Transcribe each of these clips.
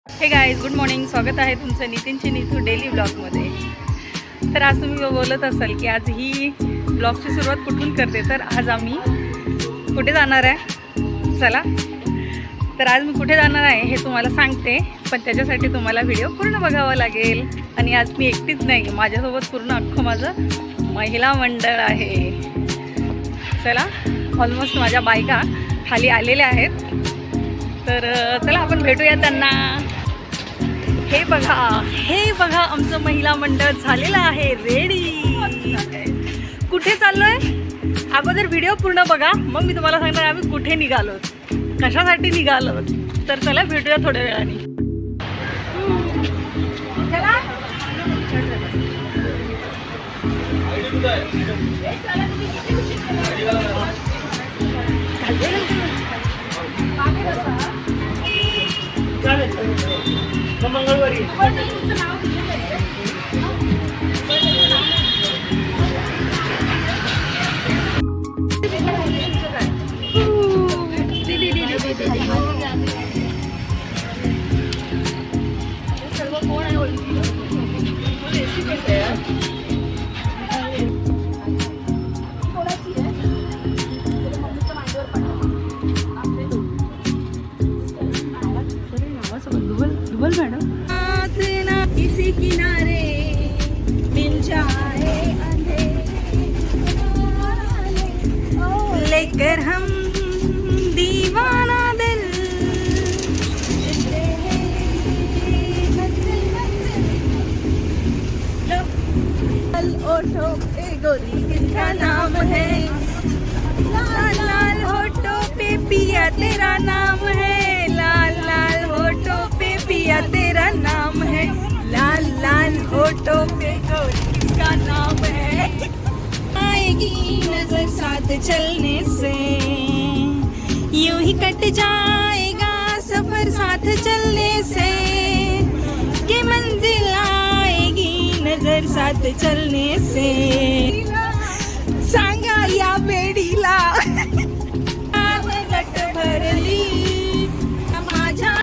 हे guys, good morning. स्वागत आहे तुमचं नितीनची नीतू डेली ब्लॉगमध्ये. तर आज तुम्ही बोलत असाल की आज ही ब्लॉगची सुरुवात कुठून करते, तर आज आम्ही कुठे जाणार आहे. चला, तर आज मी कुठे जाणार आहे हे तुम्हाला सांगते, पण त्याच्यासाठी तुम्हाला व्हिडिओ पूर्ण बघावा लागेल. आणि आज मी एकटीच नाही, माझ्यासोबत पूर्ण अख्खं माझं महिला मंडळ आहे. चला, ऑलमोस्ट माझ्या बायका खाली आलेल्या आहेत, तर चला आपण भेटूया त्यांना. हे बघा आमचं महिला मंडळ झालेलं आहे रेडी. कुठे चाललोय अगोदर व्हिडिओ पूर्ण बघा, मग मी तुम्हाला सांगणार आम्ही कुठे निघालो, कशासाठी निघालो. तर चला भेटूया थोड्या वेळाने. मंगळवारी सर्व कोण आहे ओळखी रेसिपी दुबल मॅडम. किसी किनारे मिल जाए लेकर हम दीवाना दिल. ओठो पे गोरी किसका नाम है, लाल लाल होठों पे पिया तेरा नाम है, लाल लाल होठों पे पिया तेरा नाम है, लाल लाल होठों पे गोरी किसका नाम है. आएगी नजर साथ चलने से, यूं ही कट जाएगा सफर साथ चलने से, कि मंजिल आएगी नजर साथ चलने से. सांगा या बेडीला गट भरली माझ्या.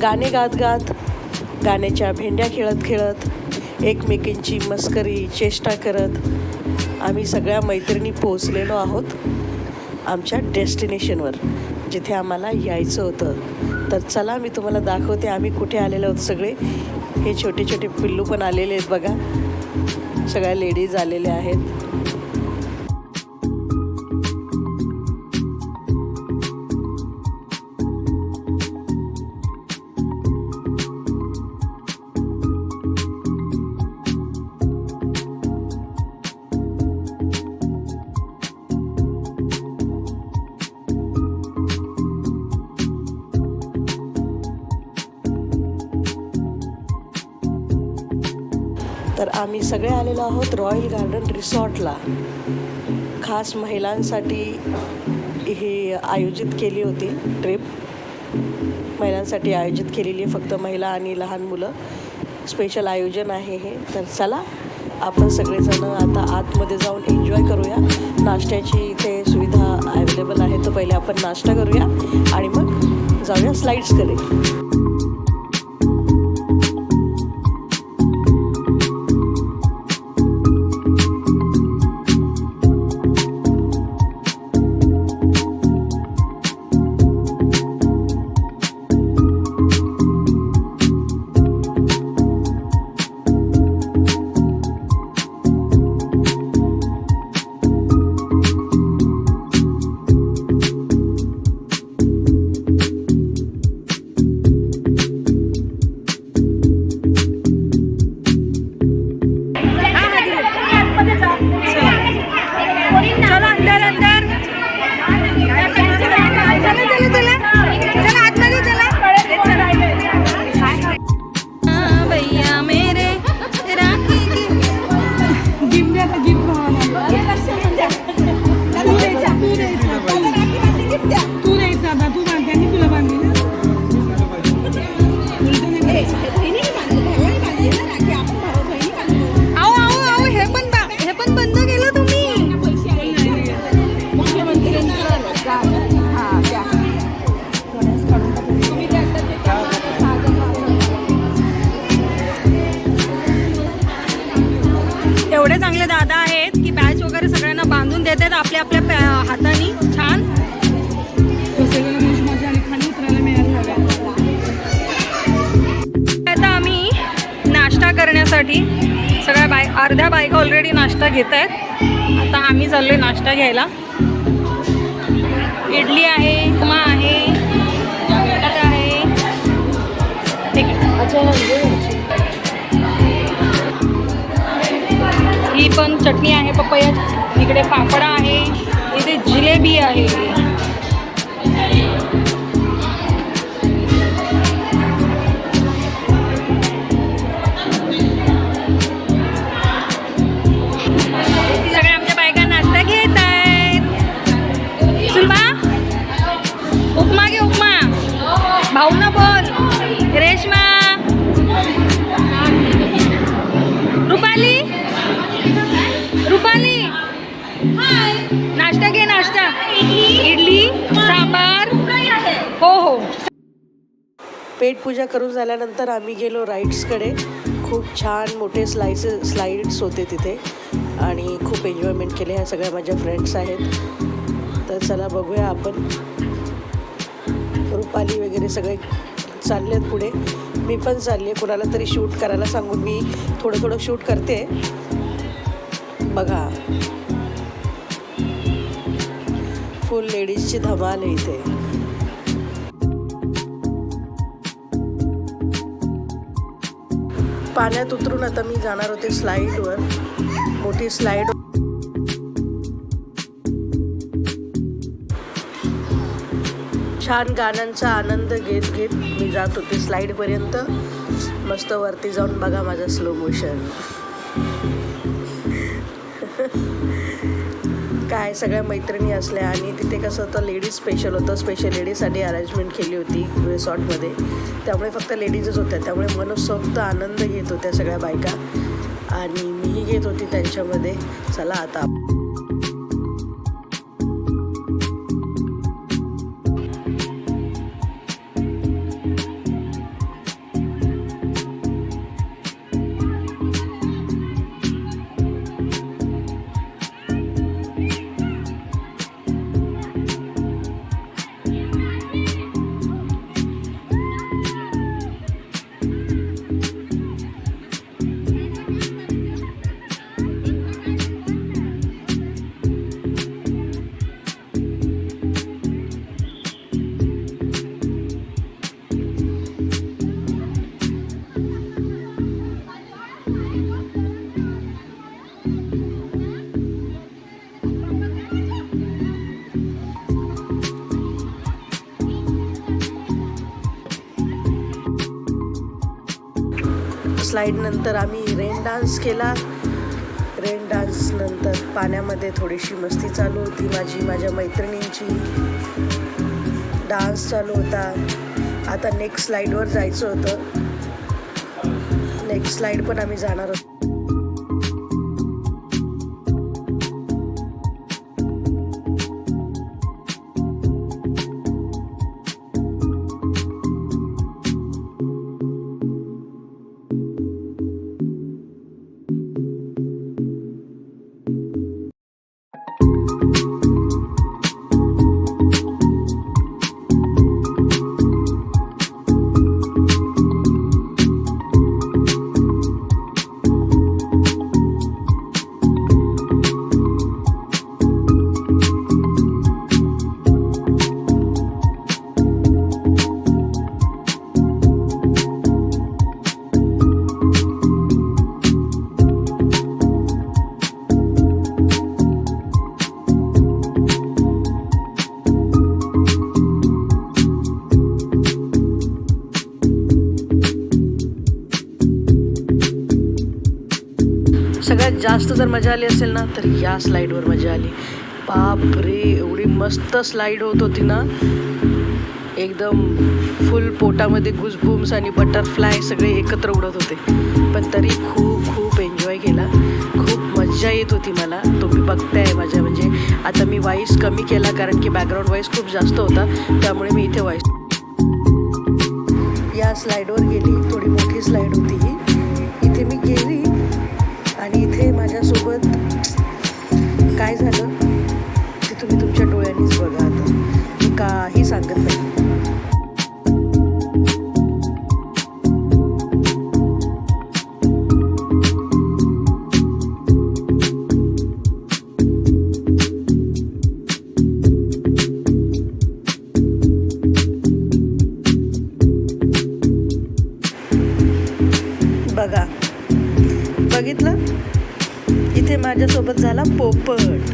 गाणे गात गात, गाण्याच्या भेंड्या खेळत खेळत, एकमेकींची मस्करी चेष्टा करत आम्ही सगळ्या मैत्रिणी पोहोचलेलो आहोत आमच्या डेस्टिनेशनवर, जिथे आम्हाला यायचं होतं. तर चला मी तुम्हाला दाखवते आम्ही कुठे आलेलो आहोत. सगळे हे छोटे छोटे पिल्लू पण आलेले आहेत बघा, सगळ्या लेडीज आलेल्या आहेत. तर आम्ही सगळे आलेलो आहोत रॉयल गार्डन रिसॉर्टला. खास महिलांसाठी ही आयोजित केली होती ट्रिप. महिलांसाठी आयोजित केलेली आहे, फक्त महिला आणि लहान मुलं. स्पेशल आयोजन आहे हे. तर चला आपण सगळेजण आता आतमध्ये जाऊन एन्जॉय करूया. नाश्त्याची इथे सुविधा अवेलेबल आहे, तर पहिले आपण नाश्ता करूया आणि मग जाऊया स्लाईड्सकडे. एवढे चांगले दादा आहेत की बॅच वगैरे सगळ्यांना बांधून देतात आपल्या आपल्या हाताने. छान. आता आम्ही नाश्ता करण्यासाठी सगळ्या अर्ध्या बायका ऑलरेडी नाश्ता घेत आहेत. आता आम्ही चाललोय नाश्ता घ्यायला. इडली आहे, उपमा आहे, बटाटा आहे. ही पण चटणी आहे पपया. इकडे पापडा आहे, इथे जिलेबी आहे. सगळ्या आमच्या बायका नाश्ता घेत आहेत. सुलभा उपमा घे, उपमा. भाऊ ना बोल. रेश्मा, रुपाली, रुपाली नाश्ता घे. नाश्ता इडली सांबार. हो हो. पेटपूजा करून झाल्यानंतर आम्ही गेलो राईड्सकडे. खूप छान मोठे स्लाईड्स होते तिथे आणि खूप एन्जॉयमेंट केले. ह्या सगळ्या माझ्या फ्रेंड्स आहेत. तर चला बघूया आपण. रुपाली वगैरे सगळे चाललेत पुढे. मी पण चालली आहे. कोणाला तरी शूट करायला सांगून मी थोडं थोडं शूट करते. बघा फुल लेडीजची धमाल आहे इथे. पाण्यात उतरून आता मी जाणार होते स्लाईडवर. मोठी स्लाईड. छान गाण्यांचा आनंद घेत घेत मी जात होते स्लाईडपर्यंत. मस्त वरती जाऊन बघा माझा स्लो मोशन. काय सगळ्या मैत्रिणी असल्या आणि तिथे कसं होतं लेडीज स्पेशल होतं. स्पेशल लेडीजसाठी अरेंजमेंट केली होती रिसॉर्टमध्ये. त्यामुळे फक्त लेडीजच होत्या. त्यामुळे मनसोक्त आनंद घेत होत्या सगळ्या बायका आणि मीही घेत होती त्यांच्यामध्ये. चला आता स्लाईड नंतर आम्ही रेन डान्स केला. रेन डान्स नंतर पाण्यामध्ये थोडीशी मस्ती चालू होती माझ्या मैत्रिणींची. डान्स चालू होता. आता नेक्स्ट स्लाईडवर जायचं होतं. नेक्स्ट स्लाईड पण आम्ही जाणार होतो. सगळ्यात जास्त जर मजा आली असेल ना तर या स्लाईडवर मजा आली. बाप रे, एवढी मस्त स्लाईड होत होती ना. एकदम फुल पोटामध्ये गुजबूम्स आणि बटरफ्लाय सगळे एकत्र उडत होते. पण तरी खूप एन्जॉय केला. खूप मजा येत होती मला. तुम्ही बघताय माझ्या म्हणजे आता मी वॉइस कमी केला कारण की बॅकग्राऊंड वॉइस खूप जास्त होता, त्यामुळे मी इथे वॉइस. या स्लाईडवर गेली. थोडी मोठी स्लाईड होती ही. इथे मी गेली आणि इथे माझ्यासोबत काय झालं ते तुम्ही तुमच्या डोळ्यांनीच बघा. आता मी काही सांगत नाही. बघा, बघितलं, इथे माझ्यासोबत झाला पोपट.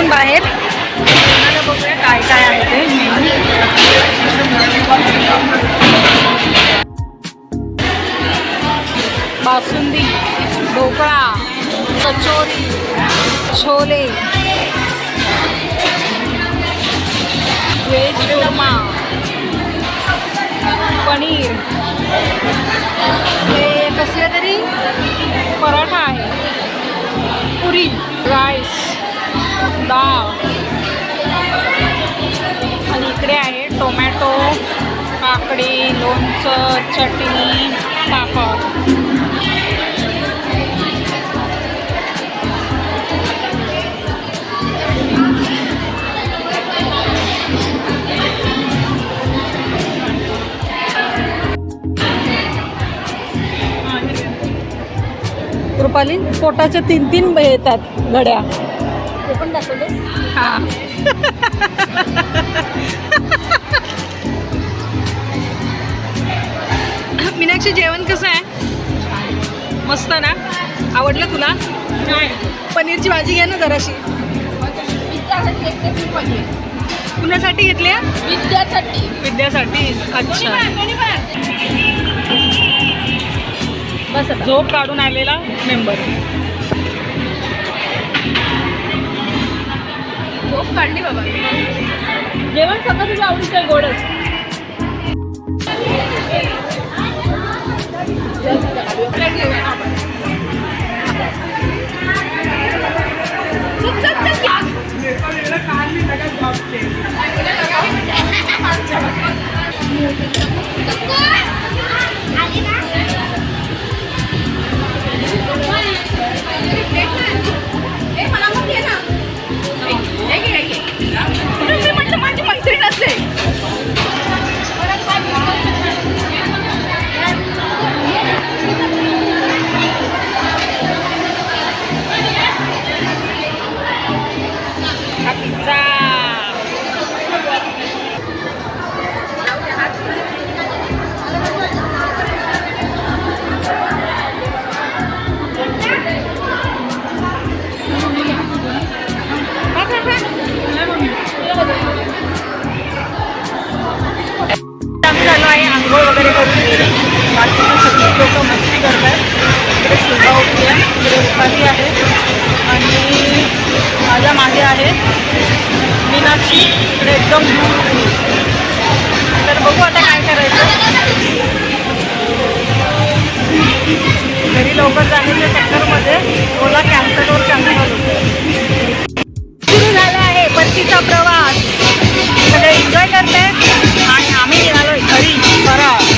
बाहेर बघूया काय काय आहे ते. बासुंदी, ढोकळा, कचोरी, छोले, व्हेज कोरमा, पनीर, हे कसले तरी पराठा आहे, पुरी, राईस, डाळ आणि इकडे आहे टोमॅटो, काकडी, लोणचं, चटणी, पापड. रुपाली, पोटाच्या 3-3 येतात घड्या. ते पण दाखवले. हां. मीनाक्षी, जेवण कसं आहे? मस्त ना? आवडलं तुला? नाही. पनीरची भाजी घ्या ना जराशी. कुणासाठी घेतली? विद्यासाठी. विद्यासाठी. अच्छा. बस झोप काढून आलेला मेंबर. काढली बाबा. जेवण सगळं तुझ्या आवडीचं आहे, गोडच. माझी मैत्रीण असते. झालो आहे आंघोळ वगैरे करून. बाकीचे सगळे लोक मस्ती करतात. इकडे सुद्धा उठली आहे, इकडे रुपाली आहे आणि माझ्या मागे आहे मीनाक्षी. इकडे एकदम दूर. तर बघू आता काय करायचं. घरी लवकर जाण्याच्या चक्करमध्ये ओला कॅन्सलवर कॅन्सल होतो. सुरू झाला आहे परतीचा प्रवास. सगळे एन्जॉय करते आणि आम्ही निघालोय घरी परत.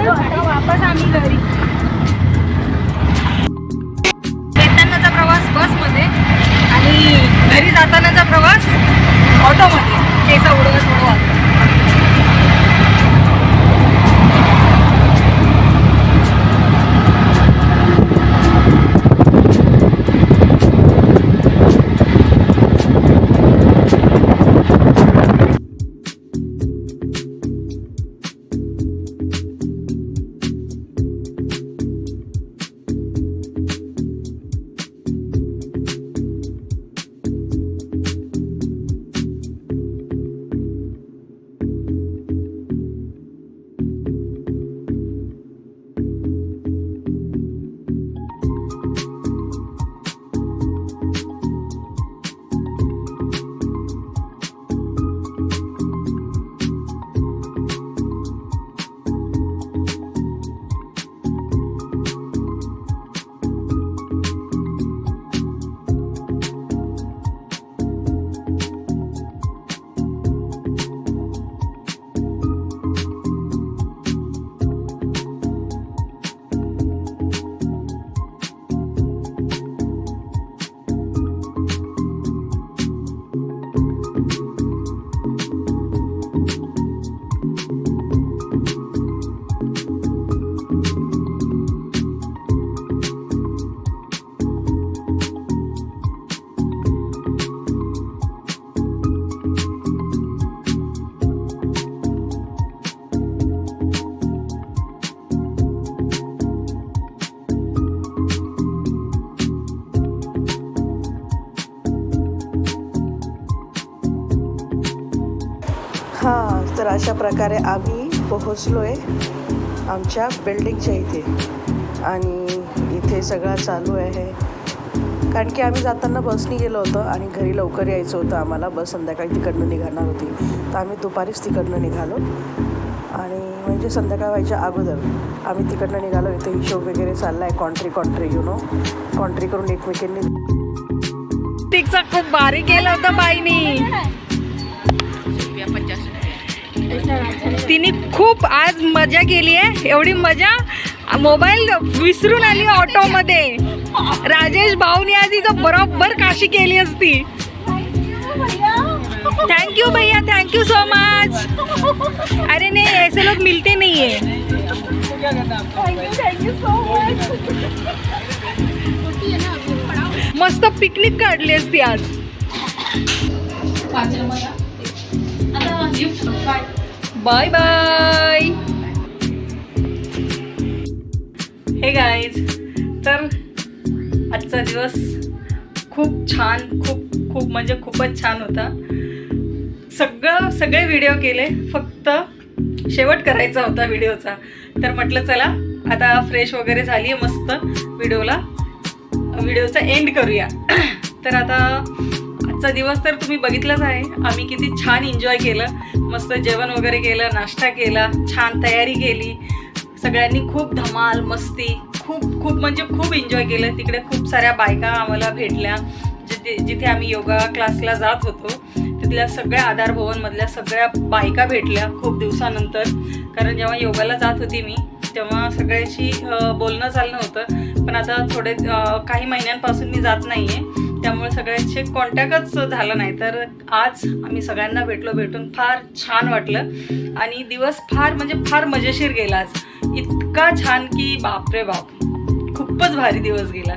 आता वापस आम्ही घरी. येतानाचा प्रवास बसमध्ये आणि घरी जातानाचा प्रवास ऑटोमध्ये. केस उडवत उडवत. हां, तर अशा प्रकारे आम्ही पोहोचलो आहे आमच्या बिल्डिंगच्या इथे. आणि इथे सगळं चालू आहे कारण की आम्ही जाताना बसनी गेलो होतो आणि घरी लवकर यायचं होतं आम्हाला. बस संध्याकाळी तिकडनं निघणार होती, तर आम्ही दुपारीच तिकडनं निघालो. आणि म्हणजे संध्याकाळ व्हायच्या अगोदर आम्ही तिकडनं निघालो. इथे हिशोब वगैरे चालला आहे. कॉन्ट्री यू नो कॉन्ट्री करून एकमेकांनी. तिचा खूप भारी केलं होतं बाईनी. तिने खूप आज मजा केली आहे. एवढी मजा, मोबाईल विसरून आली ऑटोमध्ये. राजेश भाऊनी आज हिचं बरोबर काशी केली असती. थैंक यू भैया, थैंक यू सो मच. अरे नहीं, ऐसे लोग मिलते नहीं है. Thank you so much. मस्त पिकनिक काढली असती आज. Bye bye. हे गाईज, तर आजचा दिवस खूप छान, खूप म्हणजे खूपच छान होता. सगळे व्हिडिओ केले, फक्त शेवट करायचा होता व्हिडिओचा. तर म्हटलं चला आता फ्रेश वगैरे झाली आहे मस्त, व्हिडिओचा एंड करूया. तर आता आजचा दिवस तर तुम्ही बघितलंच आहे, आम्ही किती छान एन्जॉय केलं. मस्त जेवण वगैरे केलं, नाश्ता केला, छान तयारी केली. सगळ्यांनी खूप धमाल मस्ती, खूप म्हणजे खूप एन्जॉय केलं. तिकडे खूप साऱ्या बायका आम्हाला भेटल्या, जिथे आम्ही योगा क्लासला जात होतो तिथल्या सगळ्या आधार भवनमधल्या सगळ्या बायका भेटल्या खूप दिवसानंतर. कारण जेव्हा योगाला जात होती मी तेव्हा सगळ्याशी बोलणं चालणं होतं, पण आता काही महिन्यांपासून मी जात नाही आहे, त्यामुळे सगळ्यांचे कॉन्टॅक्टच झाला नाही. तर आज आम्ही सगळ्यांना भेटून फार छान वाटलं आणि दिवस फार मजेशीर गेला आज. इतका छान की बापरे बाप, खूपच भारी दिवस गेला.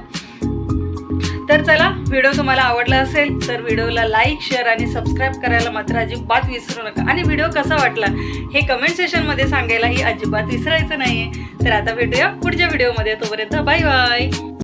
तर चला, व्हिडिओ तुम्हाला आवडला असेल तर व्हिडिओला लाईक, शेअर आणि सबस्क्राईब करायला मात्र अजिबात विसरू नका. आणि व्हिडिओ कसा वाटला हे कमेंट सेशनमध्ये सांगायलाही अजिबात विसरायचं नाही आहे. तर आता भेटूया पुढच्या व्हिडिओमध्ये, तोपर्यंत बाय बाय.